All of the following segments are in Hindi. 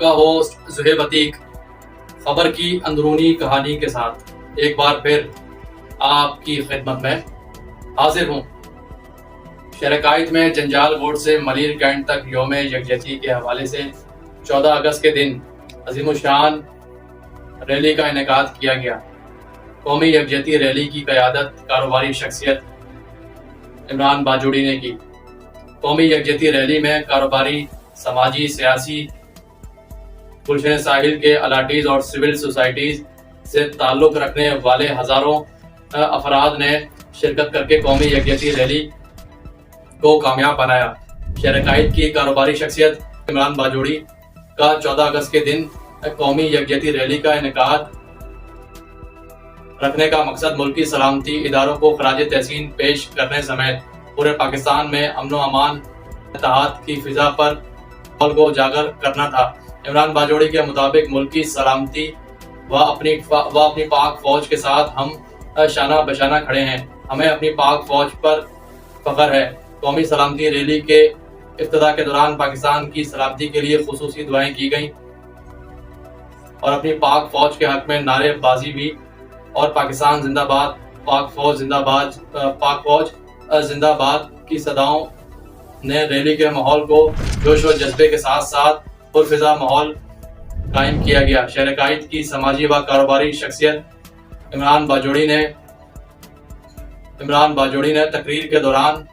आपका होस्ट ज़ुहैब अतीक खबर की अंदरूनी कहानी के साथ एक बार फिर आपकी खिदमत में हाजिर हूँ। शहर कायद में जंजाल बोर्ड से मलिर कैंट तक यौम यकजहती के हवाले से 14 अगस्त के दिन अजीमुशान रैली का इनेकाद किया गया। कौमी यकजहती रैली की क़यादत कारोबारी शख्सियत इमरान बाजोड़ी ने की। कौमी यकजहती रैली में कारोबारी, समाजी, सियासी, गुलशन साहिल के अलाटीज और सिविल सोसाइटीज से ताल्लुक रखने वाले हजारों अफराद ने शिरकत करके कौमी यकजहती रैली को कामयाब बनाया। शहर कायद की कारोबारी शख्सियत इमरान बाजोड़ी का 14 अगस्त के दिन कौमी यकजहती रैली का इनेकाद रखने का मकसद मुल्की सलामती इदारों को खराज तहसीन पेश करने समेत पूरे पाकिस्तान में अमन व अमान इत्तेहाद की फिजा पर माहौल को उजागर करना था। इमरान बाजोड़ी के मुताबिक मुल्की सलामती व अपनी पाक फौज के साथ हम शाना बशाना खड़े हैं। हमें अपनी पाक फौज पर फख्र है। कौमी सलामती रैली के इफ्तिताह के दौरान पाकिस्तान की सलामती के लिए खुसूसी दुआएं की गईं और अपनी पाक फौज के हक में नारेबाजी भी और पाकिस्तान जिंदाबाद, पाक फौज जिंदाबाद, पाक फौज जिंदाबाद की सदाओं ने रैली के माहौल को जोश व जज्बे के साथ साथ पुरफिजा माहौल कायम किया गया। शहर कायद की समाजी व कारोबारी शख्सियत इमरान बाजोड़ी ने तकरीर के दौरान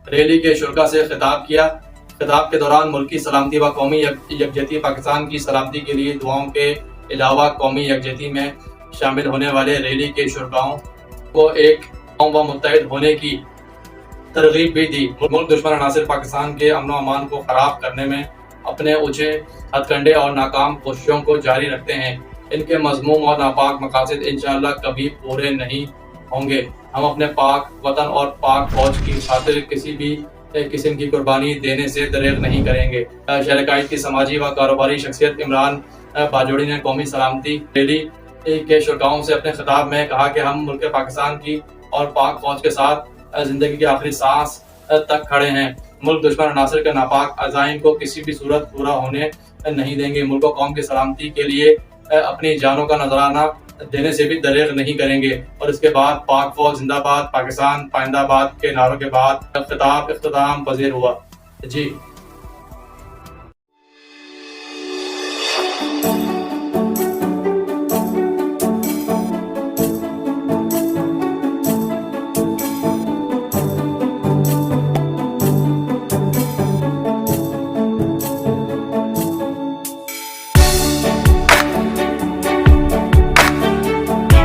रैली के शुरका से खिताब किया। खिताब के दौरान मुल्की सलामती व कौमी यकजहती, पाकिस्तान की सलामती के लिए दुआओं के अलावा कौमी यकजहती में शामिल होने वाले रैली के शुरकाओं को एक कौम व मुत्तहिद होने की तरगीब भी दी। मुल्क दुश्मन अनासिर पाकिस्तान के अमन व अमान को खराब करने में अपने ऊंचे हथकंडे और नाकाम कोशिशों को जारी रखते हैं। इनके मजमूम और नापाक मकासद इंशाअल्लाह कभी पूरे नहीं होंगे। हम अपने पाक वतन और पाक फौज की खातिर किसी भी किस्म की कुर्बानी देने से दरेग नहीं करेंगे। शहर कायद की समाजी व कारोबारी शख्सियत इमरान बाजोड़ी ने कौमी सलामती रैली के शुरकाओं से अपने खिताब में कहा कि हम मुल्क पाकिस्तान की और पाक फौज के साथ जिंदगी की आखिरी सांस तक खड़े हैं। मुल्क दुश्मन अनासिर के नापाक अज़ाइम को किसी भी सूरत पूरा होने नहीं देंगे। मुल्क और कौम की सलामती के लिए अपनी जानों का नजराना देने से भी दरेग नहीं करेंगे। और इसके बाद पाक फौज जिंदाबाद, पाकिस्तान पाइंदाबाद के नारों के बाद खिताब इख्तिताम पजीर हुआ। जी।